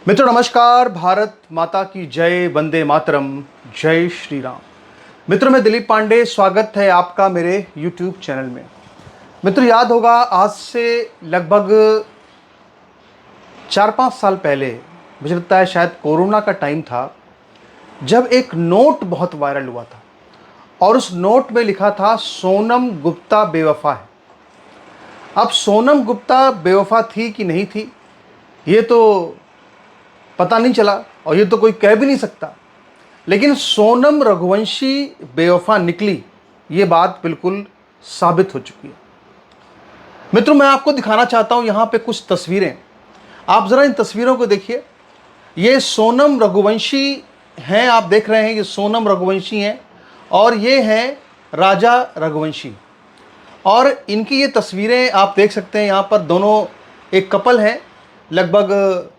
मित्रों नमस्कार। भारत माता की जय, वंदे मातरम, जय श्री राम। मित्रों मैं दिलीप पांडे, स्वागत है आपका मेरे YouTube चैनल में। मित्रों याद होगा आज से लगभग 4-5 साल पहले, मुझे लगता है शायद कोरोना का टाइम था, जब एक नोट बहुत वायरल हुआ था और उस नोट में लिखा था सोनम गुप्ता बेवफा है। अब सोनम गुप्ता बेवफा थी कि नहीं थी ये तो पता नहीं चला और ये तो कोई कह भी नहीं सकता, लेकिन सोनम रघुवंशी बेवफा निकली, ये बात बिल्कुल साबित हो चुकी है। मित्रों मैं आपको दिखाना चाहता हूं यहां पे कुछ तस्वीरें। आप ज़रा इन तस्वीरों को देखिए। ये सोनम रघुवंशी हैं, आप देख रहे हैं ये सोनम रघुवंशी हैं और ये हैं राजा रघुवंशी। और इनकी ये तस्वीरें आप देख सकते हैं। यहाँ पर दोनों एक कपल हैं। लगभग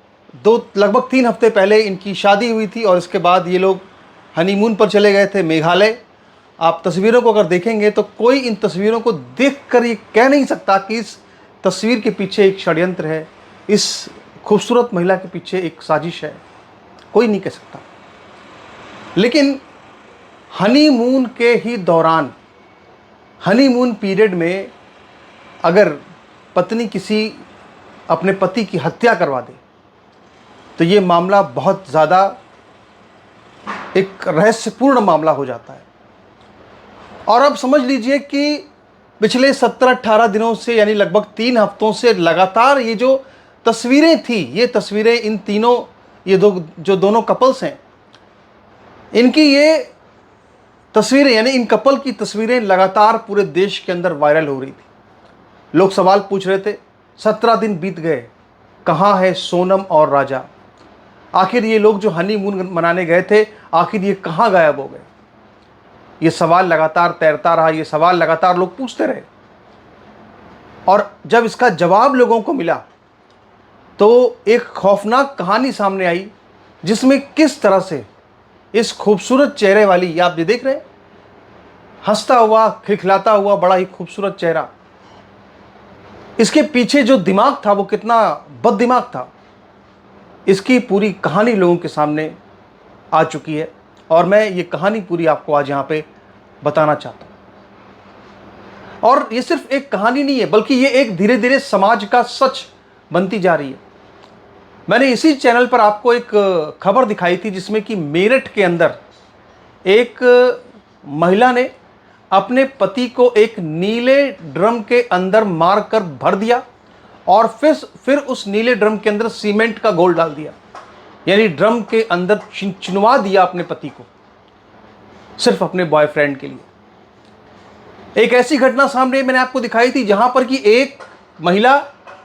3 हफ्ते पहले इनकी शादी हुई थी और इसके बाद ये लोग हनीमून पर चले गए थे मेघालय। आप तस्वीरों को अगर देखेंगे तो कोई इन तस्वीरों को देखकर ये कह नहीं सकता कि इस तस्वीर के पीछे एक षड्यंत्र है, इस खूबसूरत महिला के पीछे एक साजिश है। कोई नहीं कह सकता। लेकिन हनीमून के ही दौरान, हनीमून पीरियड में अगर पत्नी किसी अपने पति की हत्या करवा दे तो ये मामला बहुत ज़्यादा एक रहस्यपूर्ण मामला हो जाता है। और अब समझ लीजिए कि पिछले 17-18 दिनों से, यानी लगभग 3 हफ्तों से लगातार ये जो तस्वीरें थी, ये तस्वीरें इन तीनों, ये दोनों कपल्स हैं, इनकी ये तस्वीरें यानी इन कपल की तस्वीरें लगातार पूरे देश के अंदर वायरल हो रही थी। लोग सवाल पूछ रहे थे, 17 दिन बीत गए, कहाँ है सोनम और राजा? आखिर ये लोग जो हनीमून मनाने गए थे, आखिर ये कहाँ गायब हो गए? ये सवाल लगातार तैरता रहा, ये सवाल लगातार लोग पूछते रहे। और जब इसका जवाब लोगों को मिला तो एक खौफनाक कहानी सामने आई, जिसमें किस तरह से इस खूबसूरत चेहरे वाली, आप ये देख रहे हैं, हंसता हुआ, खिलखिलाता हुआ, बड़ा ही खूबसूरत चेहरा, इसके पीछे जो दिमाग था वो कितना बददिमाग था, इसकी पूरी कहानी लोगों के सामने आ चुकी है। और मैं ये कहानी पूरी आपको आज यहाँ पे बताना चाहता हूँ। और ये सिर्फ एक कहानी नहीं है, बल्कि ये एक धीरे धीरे समाज का सच बनती जा रही है। मैंने इसी चैनल पर आपको एक खबर दिखाई थी, जिसमें कि मेरठ के अंदर एक महिला ने अपने पति को एक नीले ड्रम के अंदर मारकर भर दिया और फिर उस नीले ड्रम के अंदर सीमेंट का घोल डाल दिया, यानी ड्रम के अंदर चिनवा दिया अपने पति को, सिर्फ अपने बॉयफ्रेंड के लिए। एक ऐसी घटना सामने मैंने आपको दिखाई थी जहां पर कि एक महिला,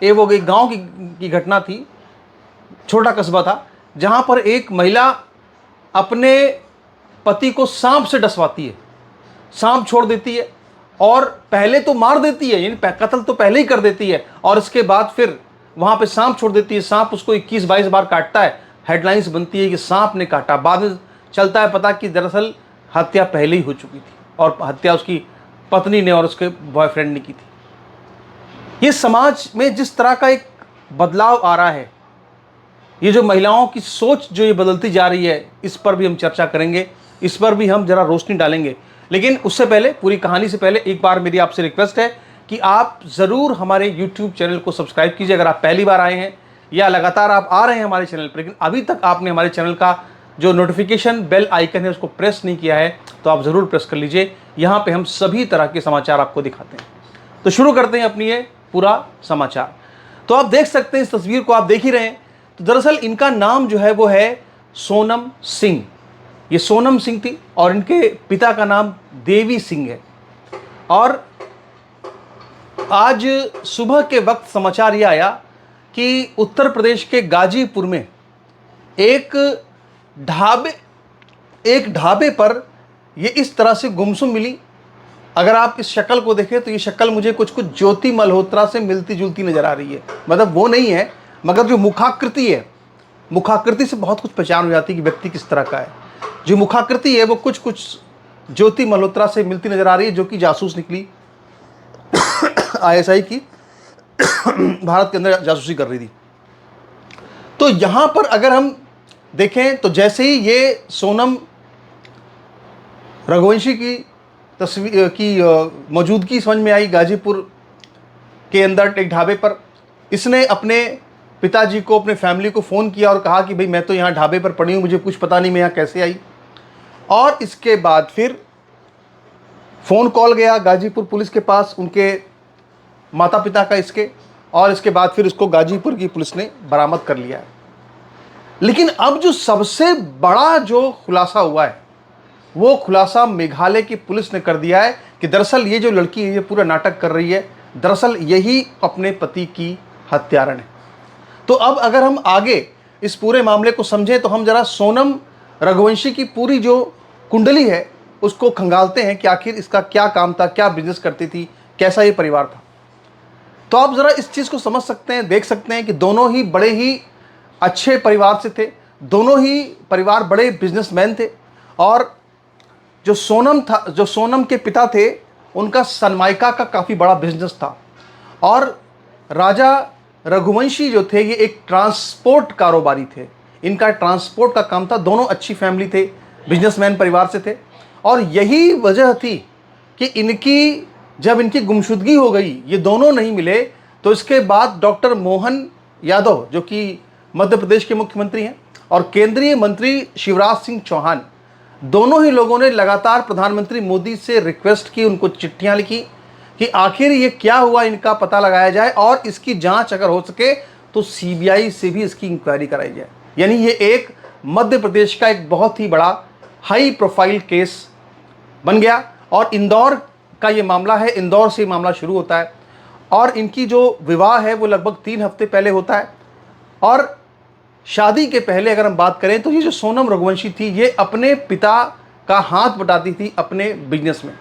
वो एक गांव की घटना थी, छोटा कस्बा था, जहां पर एक महिला अपने पति को सांप से डसवाती है, सांप छोड़ देती है और पहले तो मार देती है, यानी कत्ल तो पहले ही कर देती है, और इसके बाद फिर वहां पे सांप छोड़ देती है। सांप उसको 21-22 बार काटता है। हेडलाइंस बनती है कि सांप ने काटा। बाद में चलता है पता कि दरअसल हत्या पहले ही हो चुकी थी और हत्या उसकी पत्नी ने और उसके बॉयफ्रेंड ने की थी। ये समाज में जिस तरह का एक बदलाव आ रहा है, ये जो महिलाओं की सोच जो ये बदलती जा रही है, इस पर भी हम चर्चा करेंगे, इस पर भी हम जरा रोशनी डालेंगे। लेकिन उससे पहले, पूरी कहानी से पहले, एक बार मेरी आपसे रिक्वेस्ट है कि आप ज़रूर हमारे YouTube चैनल को सब्सक्राइब कीजिए। अगर आप पहली बार आए हैं या लगातार आप आ रहे हैं हमारे चैनल पर, लेकिन अभी तक आपने हमारे चैनल का जो नोटिफिकेशन बेल आइकन है उसको प्रेस नहीं किया है, तो आप ज़रूर प्रेस कर लीजिए। यहाँ पे हम सभी तरह के समाचार आपको दिखाते हैं। तो शुरू करते हैं अपनी ये पूरा समाचार। तो आप देख सकते हैं, इस तस्वीर को आप देख ही रहे हैं। तो दरअसल इनका नाम जो है वो है सोनम सिंह। ये सोनम सिंह थी और इनके पिता का नाम देवी सिंह है। और आज सुबह के वक्त समाचार ये आया कि उत्तर प्रदेश के गाजीपुर में एक ढाबे पर ये इस तरह से गुमसुम मिली। अगर आप इस शक्ल को देखें तो ये शक्ल मुझे कुछ ज्योति मल्होत्रा से मिलती जुलती नज़र आ रही है। मतलब वो नहीं है, मगर जो मुखाकृति है, मुखाकृति से बहुत कुछ पहचान हो जाती है कि व्यक्ति किस तरह का है। जो मुखाकृति है वो कुछ ज्योति मल्होत्रा से मिलती नज़र आ रही है, जो कि जासूस निकली ISI की, भारत के अंदर जासूसी कर रही थी। तो यहाँ पर अगर हम देखें तो जैसे ही ये सोनम रघुवंशी की तस्वीर की मौजूदगी समझ में आई गाजीपुर के अंदर एक ढाबे पर, इसने अपने पिताजी को, अपने फैमिली को फ़ोन किया और कहा कि भाई मैं तो यहाँ ढाबे पर पड़ी हूँ, मुझे कुछ पता नहीं मैं यहाँ कैसे आई। और इसके बाद फिर फ़ोन कॉल गया गाजीपुर पुलिस के पास, उनके माता पिता का इसके, और इसके बाद फिर उसको गाजीपुर की पुलिस ने बरामद कर लिया है। लेकिन अब जो सबसे बड़ा जो खुलासा हुआ है वो खुलासा मेघालय की पुलिस ने कर दिया है कि दरअसल ये जो लड़की है ये पूरा नाटक कर रही है, दरअसल यही अपने पति की हत्यारण है। तो अब अगर हम आगे इस पूरे मामले को समझें तो हम जरा सोनम रघुवंशी की पूरी जो कुंडली है उसको खंगालते हैं कि आखिर इसका क्या काम था, क्या बिजनेस करती थी, कैसा ये परिवार था। तो आप ज़रा इस चीज़ को समझ सकते हैं, देख सकते हैं कि दोनों ही बड़े ही अच्छे परिवार से थे, दोनों ही परिवार बड़े बिजनेसमैन थे। और जो सोनम के पिता थे उनका सनमाइका का काफ़ी बड़ा बिजनेस था, और राजा रघुवंशी जो थे ये एक ट्रांसपोर्ट कारोबारी थे, इनका ट्रांसपोर्ट का काम था। दोनों अच्छी फैमिली थे, बिजनेसमैन परिवार से थे। और यही वजह थी कि जब इनकी गुमशुदगी हो गई, ये दोनों नहीं मिले, तो इसके बाद डॉक्टर मोहन यादव जो कि मध्य प्रदेश के मुख्यमंत्री हैं और केंद्रीय मंत्री शिवराज सिंह चौहान, दोनों ही लोगों ने लगातार प्रधानमंत्री मोदी से रिक्वेस्ट की, उनको चिट्ठियां लिखी कि आखिर ये क्या हुआ, इनका पता लगाया जाए और इसकी जांच अगर हो सके तो सीबीआई से भी इसकी इंक्वायरी कराई जाए। यानी ये एक मध्य प्रदेश का एक बहुत ही बड़ा हाई प्रोफाइल केस बन गया। और इंदौर का ये मामला है, इंदौर से मामला शुरू होता है और इनकी जो विवाह है वो लगभग 3 हफ्ते पहले होता है। और शादी के पहले अगर हम बात करें तो ये जो सोनम रघुवंशी थी ये अपने पिता का हाथ बटाती थी अपने बिजनेस में।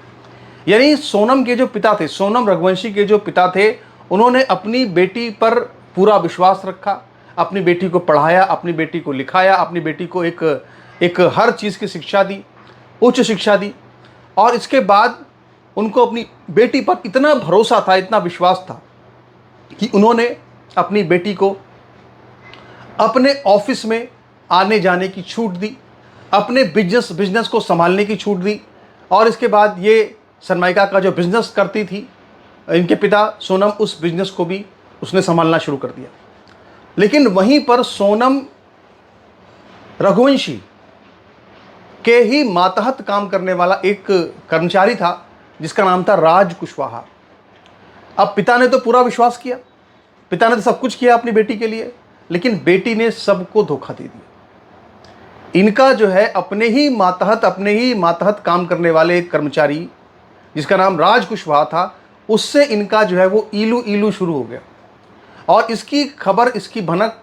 यानी सोनम के जो पिता थे, सोनम रघुवंशी के जो पिता थे, उन्होंने अपनी बेटी पर पूरा विश्वास रखा, अपनी बेटी को पढ़ाया, अपनी बेटी को लिखाया, अपनी बेटी को एक हर चीज़ की शिक्षा दी, उच्च शिक्षा दी। और इसके बाद उनको अपनी बेटी पर इतना भरोसा था, इतना विश्वास था कि उन्होंने अपनी बेटी को अपने ऑफिस में आने जाने की छूट दी, अपने बिजनेस को संभालने की छूट दी। और इसके बाद ये सनमाइका का जो बिजनेस करती थी इनके पिता सोनम, उस बिजनेस को भी उसने संभालना शुरू कर दिया। लेकिन वहीं पर सोनम रघुवंशी के ही मातहत काम करने वाला एक कर्मचारी था जिसका नाम था राज कुशवाहा। अब पिता ने तो पूरा विश्वास किया, पिता ने तो सब कुछ किया अपनी बेटी के लिए, लेकिन बेटी ने सबको धोखा दे दिया। इनका जो है अपने ही मातहत काम करने वाले एक कर्मचारी जिसका नाम राज कुशवाहा था, उससे इनका जो है वो ईलू शुरू हो गया। और इसकी खबर, इसकी भनक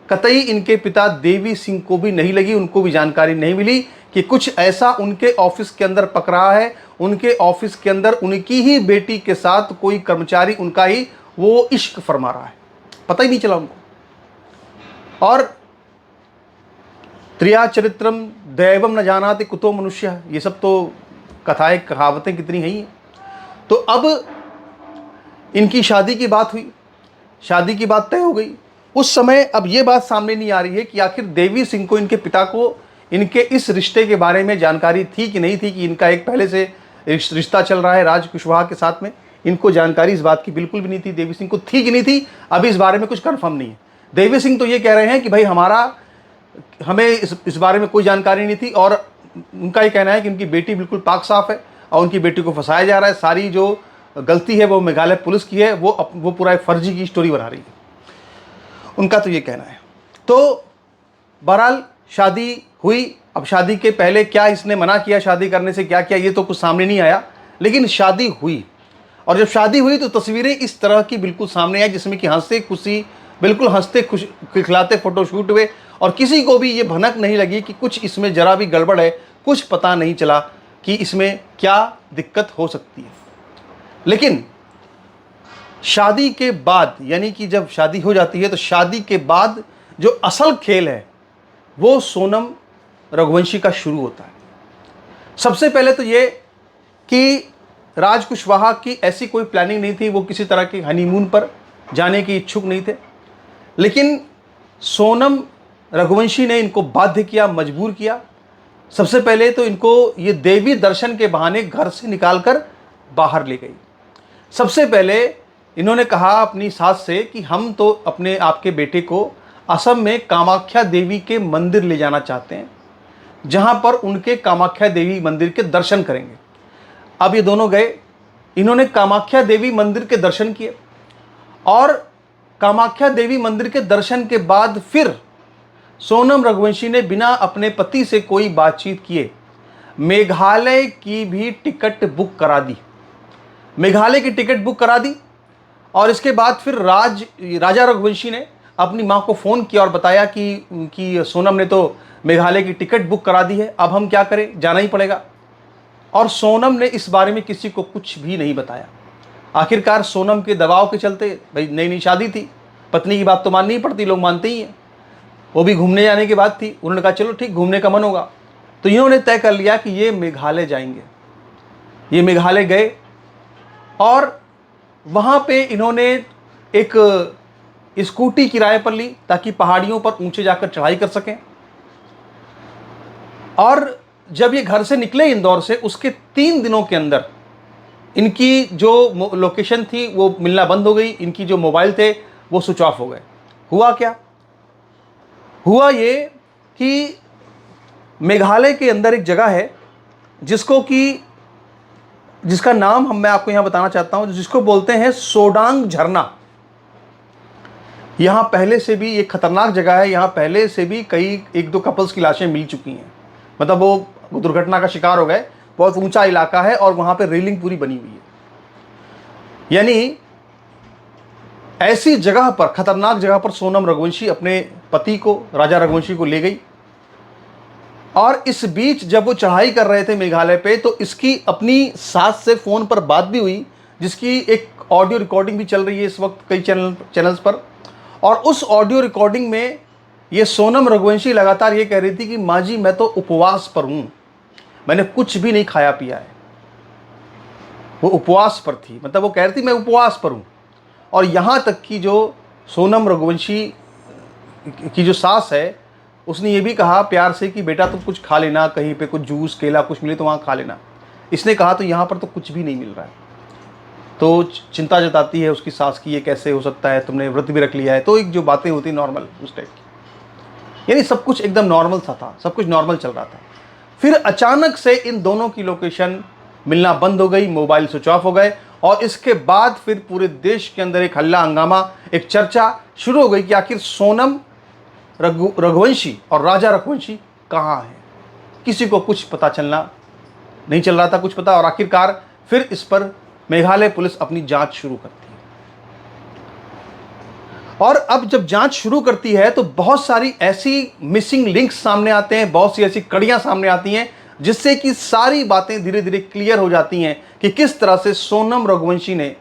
कतई इनके पिता देवी सिंह को भी नहीं लगी, उनको भी जानकारी नहीं मिली कि कुछ ऐसा उनके ऑफिस के अंदर पक रहा है, उनके ऑफिस के अंदर उनकी ही बेटी के साथ कोई कर्मचारी उनका ही वो इश्क फरमा रहा है, पता ही नहीं चला उनको। और त्रिया चरित्रम दैवम न जानाति कुतो मनुष्य, ये सब तो कथाएं कहावतें कितनी हैं। तो अब इनकी शादी की बात हुई, शादी की बात तय हो गई। उस समय अब ये बात सामने नहीं आ रही है कि आखिर देवी सिंह को, इनके पिता को, इनके इस रिश्ते के बारे में जानकारी थी कि नहीं थी कि इनका एक पहले से रिश्ता चल रहा है राज कुशवाहा के साथ में। इनको जानकारी इस बात की बिल्कुल भी नहीं थी, देवी सिंह को थी कि नहीं थी अभी इस बारे में कुछ कन्फर्म नहीं है। देवी सिंह तो ये कह रहे हैं कि भाई हमें इस बारे में कोई जानकारी नहीं थी, और उनका ये कहना है कि उनकी बेटी बिल्कुल पाक साफ है और उनकी बेटी को फंसाया जा रहा है, सारी जो गलती है वो मेघालय पुलिस की है, वो पूरा फर्जी की स्टोरी बना रही है, उनका तो ये कहना है। तो बहरहाल शादी हुई। अब शादी के पहले क्या इसने मना किया शादी करने से, क्या किया, ये तो कुछ सामने नहीं आया, लेकिन शादी हुई। और जब शादी हुई तो तस्वीरें इस तरह की बिल्कुल सामने आई जिसमें कि हंसते खुशी, बिल्कुल हंसते खुश खिलखिलाते फोटोशूट हुए, और किसी को भी ये भनक नहीं लगी कि कुछ इसमें जरा भी गड़बड़ है, कुछ पता नहीं चला कि इसमें क्या दिक्कत हो सकती है। लेकिन शादी के बाद, यानी कि जब शादी हो जाती है तो शादी के बाद जो असल खेल है वो सोनम रघुवंशी का शुरू होता है। सबसे पहले तो ये कि राज कुशवाहा की ऐसी कोई प्लानिंग नहीं थी, वो किसी तरह के हनीमून पर जाने की इच्छुक नहीं थे। लेकिन सोनम रघुवंशी ने इनको बाध्य किया, मजबूर किया। सबसे पहले तो इनको ये देवी दर्शन के बहाने घर से निकालकर बाहर ले गई। सबसे पहले इन्होंने कहा अपनी सास से कि हम तो अपने आपके बेटे को असम में कामाख्या देवी के मंदिर ले जाना चाहते हैं, जहां पर उनके कामाख्या देवी मंदिर के दर्शन करेंगे। अब ये दोनों गए, इन्होंने कामाख्या देवी मंदिर के दर्शन किए और कामाख्या देवी मंदिर के दर्शन के बाद फिर सोनम रघुवंशी ने बिना अपने पति से कोई बातचीत किए मेघालय की भी टिकट बुक करा दी। मेघालय की टिकट बुक करा दी और इसके बाद फिर राजा रघुवंशी ने अपनी मां को फ़ोन किया और बताया कि सोनम ने तो मेघालय की टिकट बुक करा दी है, अब हम क्या करें, जाना ही पड़ेगा। और सोनम ने इस बारे में किसी को कुछ भी नहीं बताया। आखिरकार सोनम के दबाव के चलते, भाई नई नई शादी थी, पत्नी की बात तो माननी ही पड़ती, लोग मानते ही हैं, वो भी घूमने जाने की बात थी। उन्होंने कहा चलो ठीक, घूमने का मन होगा, तो इन्होंने तय कर लिया कि ये मेघालय जाएंगे। ये मेघालय गए और वहाँ पे इन्होंने एक स्कूटी किराए पर ली ताकि पहाड़ियों पर ऊंचे जाकर चढ़ाई कर सकें। और जब ये घर से निकले इंदौर से, उसके 3 दिनों के अंदर इनकी जो लोकेशन थी वो मिलना बंद हो गई, इनकी जो मोबाइल थे वो स्विच ऑफ हो गए। हुआ क्या? हुआ ये कि मेघालय के अंदर एक जगह है जिसका नाम मैं आपको यहां बताना चाहता हूं, जिसको बोलते हैं सोडांग झरना। यहां पहले से भी एक खतरनाक जगह है, यहां पहले से भी कई 1-2 कपल्स की लाशें मिल चुकी हैं, मतलब वो दुर्घटना का शिकार हो गए। बहुत ऊंचा इलाका है और वहां पे रेलिंग पूरी बनी हुई है। यानी ऐसी जगह पर, खतरनाक जगह पर सोनम रघुवंशी अपने पति को, राजा रघुवंशी को ले गई। और इस बीच जब वो चढ़ाई कर रहे थे मेघालय पे, तो इसकी अपनी सास से फोन पर बात भी हुई, जिसकी एक ऑडियो रिकॉर्डिंग भी चल रही है इस वक्त कई चैनल्स पर। और उस ऑडियो रिकॉर्डिंग में ये सोनम रघुवंशी लगातार ये कह रही थी कि माँ जी मैं तो उपवास पर हूं, मैंने कुछ भी नहीं खाया पिया है। वो उपवास पर थी, मतलब वो कह रही थी मैं उपवास पर हूं। और यहां तक कि जो सोनम रघुवंशी की जो सास है, उसने ये भी कहा प्यार से कि बेटा तुम कुछ खा लेना, कहीं पे कुछ जूस केला कुछ मिले तो वहाँ खा लेना। इसने कहा तो यहाँ पर तो कुछ भी नहीं मिल रहा है। तो चिंता जताती है उसकी सास की, ये कैसे हो सकता है, तुमने व्रत भी रख लिया है। तो एक जो बातें होती नॉर्मल उस टाइप की, यानी सब कुछ एकदम नॉर्मल सा था, सब कुछ नॉर्मल चल रहा था। फिर अचानक से इन दोनों की लोकेशन मिलना बंद हो गई, मोबाइल स्विच ऑफ हो गए। और इसके बाद फिर पूरे देश के अंदर एक हल्ला हंगामा, एक चर्चा शुरू हो गई कि आखिर सोनम रघुवंशी और राजा रघुवंशी कहाँ हैं। किसी को कुछ पता चलना नहीं चल रहा था, कुछ पता। और आखिरकार फिर इस पर मेघालय पुलिस अपनी जांच शुरू करती है। और अब जब जांच शुरू करती है तो बहुत सारी ऐसी मिसिंग लिंक्स सामने आते हैं, बहुत सी ऐसी कड़ियां सामने आती हैं, जिससे कि सारी बातें धीरे धीरे क्लियर हो जाती हैं कि किस तरह से सोनम रघुवंशी ने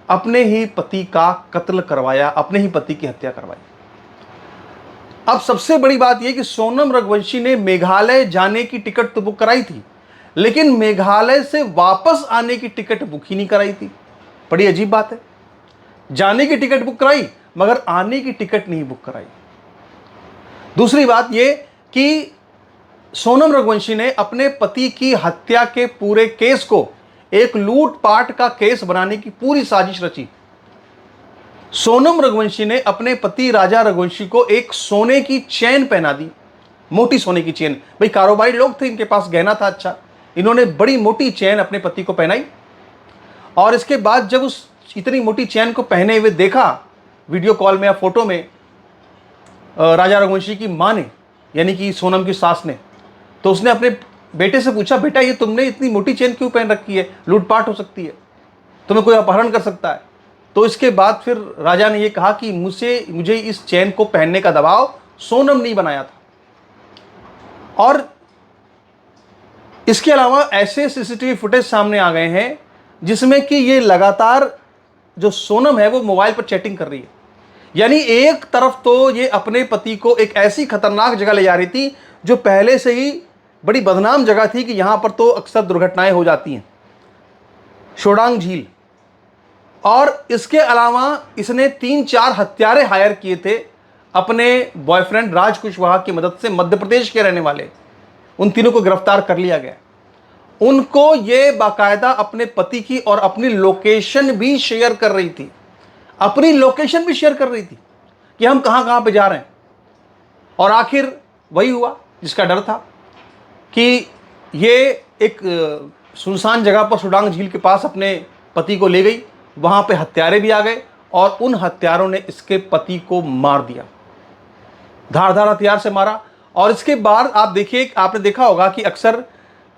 अपने ही पति का कत्ल करवाया, अपने ही पति की हत्या करवाई। अब सबसे बड़ी बात यह कि सोनम रघुवंशी ने मेघालय जाने की टिकट तो बुक कराई थी, लेकिन मेघालय से वापस आने की टिकट बुक ही नहीं कराई थी। बड़ी अजीब बात है, जाने की टिकट बुक कराई मगर आने की टिकट नहीं बुक कराई। दूसरी बात यह कि सोनम रघुवंशी ने अपने पति की हत्या के पूरे केस को एक लूटपाट का केस बनाने की पूरी साजिश रची। सोनम रघुवंशी ने अपने पति राजा रघुवंशी को एक सोने की चेन पहना दी, मोटी सोने की चेन। भाई कारोबारी लोग थे, इनके पास गहना था अच्छा, इन्होंने बड़ी मोटी चेन अपने पति को पहनाई। और इसके बाद जब उस इतनी मोटी चेन को पहने हुए देखा वीडियो कॉल में या फोटो में राजा रघुवंशी की मां ने, यानी कि सोनम की सास ने, तो उसने अपने बेटे से पूछा बेटा ये तुमने इतनी मोटी चेन क्यों पहन रखी है, लूटपाट हो सकती है, तुम्हें कोई अपहरण कर सकता है। तो इसके बाद फिर राजा ने यह कहा कि मुझे इस चेन को पहनने का दबाव सोनम नहीं बनाया था। और इसके अलावा ऐसे सीसीटीवी फुटेज सामने आ गए हैं जिसमें कि ये लगातार जो सोनम है वो मोबाइल पर चैटिंग कर रही है। यानी एक तरफ तो ये अपने पति को एक ऐसी खतरनाक जगह ले जा रही थी जो पहले से ही बड़ी बदनाम जगह थी कि यहां पर तो अक्सर दुर्घटनाएं हो जाती हैं, सोडांग झील। और इसके अलावा इसने 3-4 हत्यारे हायर किए थे अपने बॉयफ्रेंड राज कुशवाहा की मदद से मध्य प्रदेश के रहने वाले उन तीनों को गिरफ्तार कर लिया गया। उनको ये बाकायदा अपने पति की और अपनी लोकेशन भी शेयर कर रही थी, अपनी लोकेशन भी शेयर कर रही थी कि हम कहां कहां पे जा रहे हैं। और आखिर वही हुआ जिसका डर था कि ये एक सुनसान जगह पर सुडांग झील के पास अपने पति को ले गई। वहां पे हत्यारे भी आ गए और उन हत्यारों ने इसके पति को मार दिया, धारदार हथियार से मारा। और इसके बाद आप देखिए, आपने देखा होगा कि अक्सर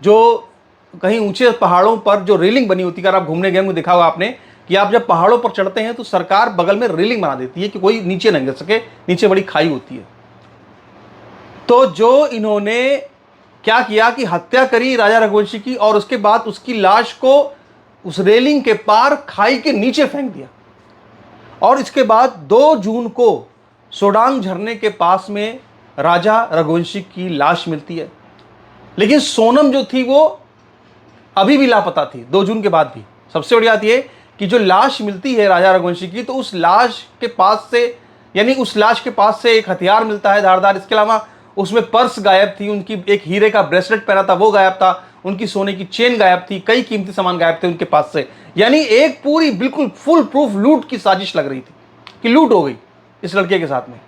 जो कहीं ऊंचे पहाड़ों पर जो रेलिंग बनी होती है, अगर आप घूमने गए होंगे देखा होगा आपने कि आप जब पहाड़ों पर चढ़ते हैं तो सरकार बगल में रेलिंग बना देती है कि कोई नीचे न गिर सके, नीचे बड़ी खाई होती है। तो जो इन्होंने क्या किया कि हत्या करी राजा रघुवंशी की और उसके बाद उसकी लाश को उस रेलिंग के पार खाई के नीचे फेंक दिया। और इसके बाद 2 जून को सोडांग झरने के पास में राजा रघुवंशी की लाश मिलती है। लेकिन सोनम जो थी वो अभी भी लापता थी 2 जून के बाद भी। सबसे बड़ी बात यह कि जो लाश मिलती है राजा रघुवंशी की, तो उस लाश के पास से, यानी उस लाश के पास से एक हथियार मिलता है धारदार। इसके अलावा उसमें पर्स गायब थी, उनकी एक हीरे का ब्रेसलेट पहना था वो गायब था, उनकी सोने की चेन गायब थी, कई कीमती सामान गायब थे उनके पास से। यानी एक पूरी बिल्कुल फुल प्रूफ लूट की साजिश लग रही थी कि लूट हो गई इस लड़के के साथ में।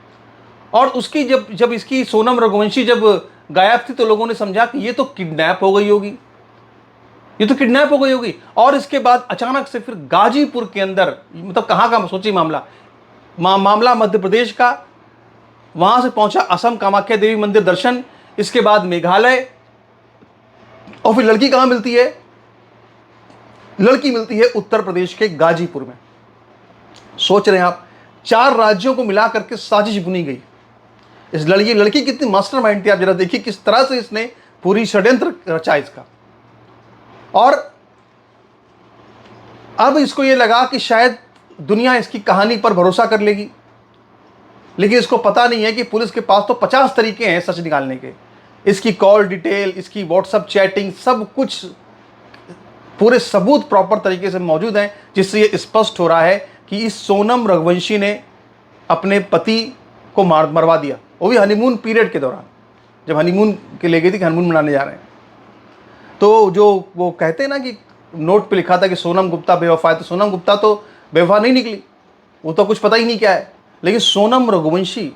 और उसकी जब इसकी सोनम रघुवंशी जब गायब थी तो लोगों ने समझा कि ये तो किडनैप हो गई होगी, ये तो किडनैप हो गई होगी। और इसके बाद अचानक से फिर गाजीपुर के अंदर, मतलब कहाँ का सोचिए मामला मध्य प्रदेश का, वहां से पहुंचा असम कामाख्या देवी मंदिर दर्शन, इसके बाद मेघालय, और फिर लड़की कहां मिलती है? लड़की मिलती है उत्तर प्रदेश के गाजीपुर में। सोच रहे हैं आप, 4 राज्यों को मिला करके साजिश बुनी गई। इस लड़की कितनी मास्टरमाइंड थी, आप जरा देखिए किस तरह से इसने पूरी षड्यंत्र रचा इसका। और अब इसको यह लगा कि शायद दुनिया इसकी कहानी पर भरोसा कर लेगी, लेकिन इसको पता नहीं है कि पुलिस के पास तो 50 तरीके हैं सच निकालने के। इसकी कॉल डिटेल, इसकी व्हाट्सएप चैटिंग, सब कुछ पूरे सबूत प्रॉपर तरीके से मौजूद हैं, जिससे ये स्पष्ट हो रहा है कि इस सोनम रघुवंशी ने अपने पति को मरवा दिया, वो भी हनीमून पीरियड के दौरान, जब हनीमून के ले गई थी कि हनीमून मनाने जा रहे हैं। तो जो वो कहते हैं ना कि नोट पे लिखा था कि सोनम गुप्ता बेवफा है, तो सोनम गुप्ता तो बेवफा नहीं निकली, वो तो कुछ पता ही नहीं क्या है। लेकिन सोनम रघुवंशी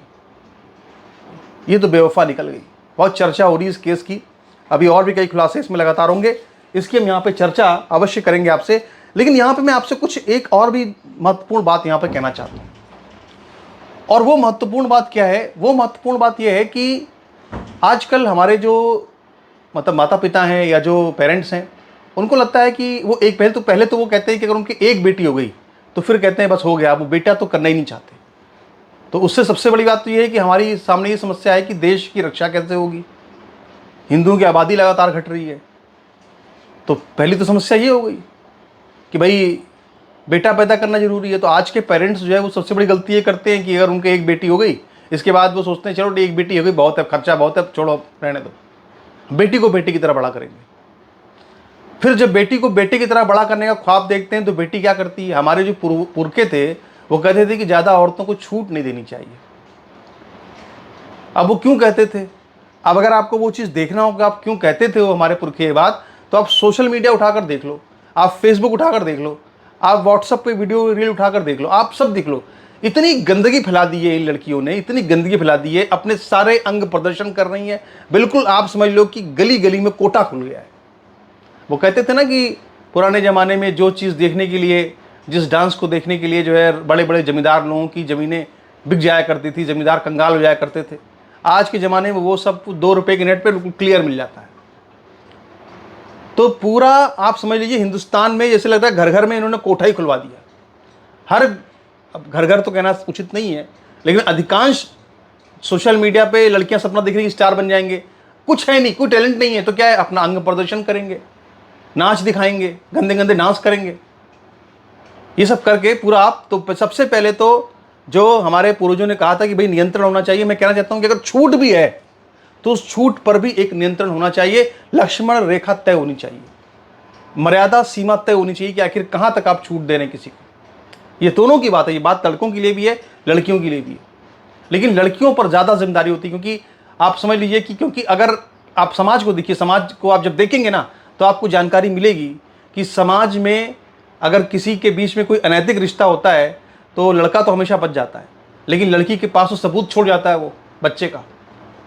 ये तो बेवफा निकल गई। बहुत चर्चा हो रही है इस केस की, अभी और भी कई खुलासे इसमें लगातार होंगे, इसकी हम यहाँ पे चर्चा अवश्य करेंगे आपसे। लेकिन यहाँ पे मैं आपसे कुछ एक और भी महत्वपूर्ण बात यहाँ पे कहना चाहता हूँ। और वो महत्वपूर्ण बात क्या है? वो महत्वपूर्ण बात यह है कि आजकल हमारे जो मतलब माता पिता हैं या जो पेरेंट्स हैं, उनको लगता है कि वो एक पहले तो वो कहते हैं कि अगर उनकी एक बेटी हो गई तो फिर कहते हैं बस हो गया, वो बेटा तो करना ही नहीं चाहते। तो उससे सबसे बड़ी बात तो ये है कि हमारी सामने ये समस्या है कि देश की रक्षा कैसे होगी, हिंदुओं की आबादी लगातार घट रही है। तो पहली तो समस्या ये हो गई कि भाई बेटा पैदा करना जरूरी है। तो आज के पेरेंट्स जो है वो सबसे बड़ी गलती ये करते हैं कि अगर उनके एक बेटी हो गई, इसके बाद वो सोचते हैं चलो एक बेटी हो गई, बहुत है, खर्चा बहुत है, छोड़ो रहने दो, बेटी को बेटी की तरह बड़ा करेंगे। फिर जब बेटी को बेटे की तरह बड़ा करने का ख्वाब देखते हैं तो बेटी क्या करती है? हमारे जो पुरखे थे वो कहते थे कि ज़्यादा औरतों को छूट नहीं देनी चाहिए। अब वो क्यों कहते थे? अब अगर आपको वो चीज़ देखना होगा आप क्यों कहते थे वो हमारे पुरखे ये बात, तो आप सोशल मीडिया उठाकर देख लो, आप फेसबुक उठाकर देख लो, आप व्हाट्सएप पे वीडियो रील उठाकर देख लो, आप सब देख लो। इतनी गंदगी फैला दी है इन लड़कियों ने, इतनी गंदगी फैला दी है, अपने सारे अंग प्रदर्शन कर रही हैं। बिल्कुल आप समझ लो कि गली गली में कोटा खुल गया है। वो कहते थे ना कि पुराने ज़माने में जो चीज़ देखने के लिए, जिस डांस को देखने के लिए जो है बड़े बड़े जमींदार लोगों की ज़मीनें बिक जाया करती थी, जमींदार कंगाल हो जाया करते थे, आज के ज़माने में वो सब 2 रुपये के नेट पे बिल्कुल क्लियर मिल जाता है। तो पूरा आप समझ लीजिए हिंदुस्तान में जैसे लगता है घर घर में इन्होंने कोठा ही खुलवा दिया। हर, अब घर घर तो कहना उचित नहीं है, लेकिन अधिकांश सोशल मीडिया पे लड़कियां सपना देख रही है स्टार बन जाएंगे। कुछ है नहीं, कोई टैलेंट नहीं है, तो क्या है, अपना अंग प्रदर्शन करेंगे, नाच दिखाएंगे, गंदे गंदे डांस करेंगे, ये सब करके पूरा आप। तो सबसे पहले तो जो हमारे पूर्वजों ने कहा था कि भाई नियंत्रण होना चाहिए, मैं कहना चाहता हूं कि अगर छूट भी है तो उस छूट पर भी एक नियंत्रण होना चाहिए, लक्ष्मण रेखा तय होनी चाहिए, मर्यादा सीमा तय होनी चाहिए कि आखिर कहां तक आप छूट दे रहे हैं किसी को। ये दोनों की बात है, ये बात लड़कों के लिए भी है, लड़कियों के लिए भी है। लेकिन लड़कियों पर ज़्यादा जिम्मेदारी होती है, क्योंकि आप समझ लीजिए कि क्योंकि अगर आप समाज को देखिए, समाज को आप जब देखेंगे ना तो आपको जानकारी मिलेगी कि समाज में अगर किसी के बीच में कोई अनैतिक रिश्ता होता है तो लड़का तो हमेशा बच जाता है, लेकिन लड़की के पास तो सबूत छोड़ जाता है वो बच्चे का।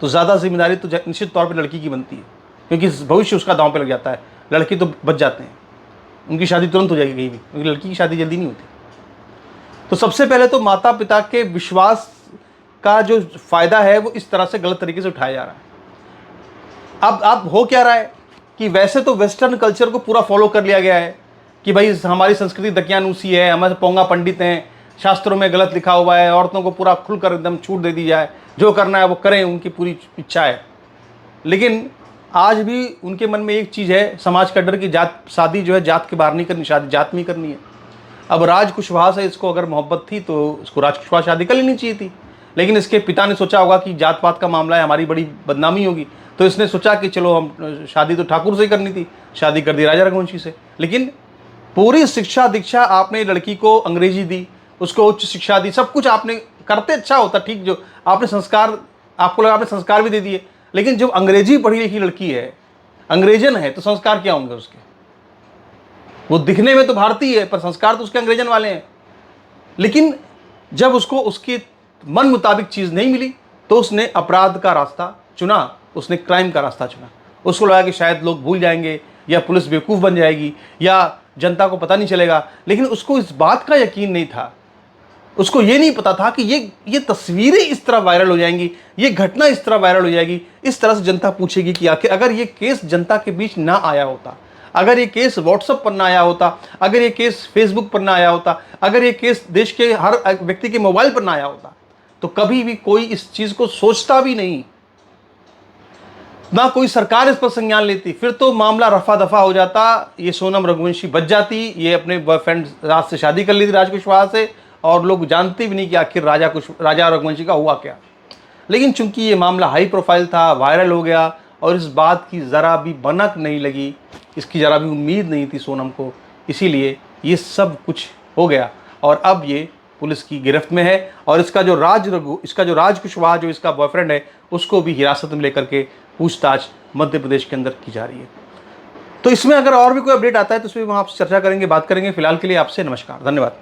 तो ज़्यादा जिम्मेदारी तो निश्चित तौर पर लड़की की बनती है, क्योंकि भविष्य उसका दांव पे लग जाता है। लड़के तो बच जाते हैं, उनकी शादी तुरंत हो जाएगी कहीं भी, क्योंकि लड़की की शादी जल्दी नहीं होती। तो सबसे पहले तो माता पिता के विश्वास का जो फायदा है वो इस तरह से गलत तरीके से उठाया जा रहा है। अब हो क्या रहा है कि वैसे तो वेस्टर्न कल्चर को पूरा फॉलो कर लिया गया है कि भाई हमारी संस्कृति दकियानूसी है, हमारे पोंगा पंडित हैं, शास्त्रों में गलत लिखा हुआ है, औरतों को पूरा खुलकर एकदम छूट दे दी जाए, जो करना है वो करें, उनकी पूरी इच्छा है। लेकिन आज भी उनके मन में एक चीज़ है, समाज का डर, की जात शादी जो है जात के बाहर नहीं करनी, शादी जात में ही करनी है। अब राज कुशवाहा से इसको अगर मोहब्बत थी तो इसको राज कुशवाहा शादी कर लेनी चाहिए थी, लेकिन इसके पिता ने सोचा होगा कि जात पात का मामला है, हमारी बड़ी बदनामी होगी, तो इसने सोचा कि चलो हम शादी तो ठाकुर से ही करनी थी, शादी कर दी राजा रघुवंशी से। लेकिन पूरी शिक्षा दीक्षा आपने लड़की को अंग्रेजी दी, उसको उच्च शिक्षा दी, सब कुछ आपने करते अच्छा होता, ठीक, जो आपने संस्कार, आपको लगा आपने संस्कार भी दे दिए, लेकिन जब अंग्रेजी पढ़ी लिखी लड़की है, अंग्रेजन है, तो संस्कार क्या होंगे उसके? वो दिखने में तो भारतीय है पर संस्कार तो उसके अंग्रेजन वाले हैं। लेकिन जब उसको उसकी मन मुताबिक चीज़ नहीं मिली तो उसने अपराध का रास्ता चुना, उसने क्राइम का रास्ता चुना। उसको लगा कि शायद लोग भूल जाएंगे या पुलिस बेवकूफ़ बन जाएगी या जनता को पता नहीं चलेगा, लेकिन उसको इस बात का यकीन नहीं था, उसको ये नहीं पता था कि ये तस्वीरें इस तरह वायरल हो जाएंगी, ये घटना इस तरह वायरल हो जाएगी, इस तरह से जनता पूछेगी कि आखिर अगर ये केस जनता के बीच ना आया होता, अगर ये केस व्हाट्सएप पर ना आया होता, अगर ये केस फेसबुक पर ना आया होता, अगर ये केस देश के हर व्यक्ति के मोबाइल पर ना आया होता, तो कभी भी कोई इस चीज़ को सोचता भी नहीं, ना कोई सरकार इस पर संज्ञान लेती, फिर तो मामला रफा दफा हो जाता, ये सोनम रघुवंशी बच जाती, ये अपने बॉयफ्रेंड राज से शादी कर ली थी, राज कुशवाहा से, और लोग जानते भी नहीं कि आखिर राजा रघुवंशी का हुआ क्या। लेकिन चूंकि ये मामला हाई प्रोफाइल था, वायरल हो गया, और इस बात की ज़रा भी भनक नहीं लगी, इसकी ज़रा भी उम्मीद नहीं थी सोनम को, इसीलिए ये सब कुछ हो गया, और अब ये पुलिस की गिरफ्त में है, और इसका जो राज कुशवाहा जो इसका बॉयफ्रेंड है, उसको भी हिरासत में लेकर के पूछताछ मध्य प्रदेश के अंदर की जा रही है। तो इसमें अगर और भी कोई अपडेट आता है तो उसमें हम आपसे चर्चा करेंगे, बात करेंगे। फिलहाल के लिए आपसे नमस्कार, धन्यवाद।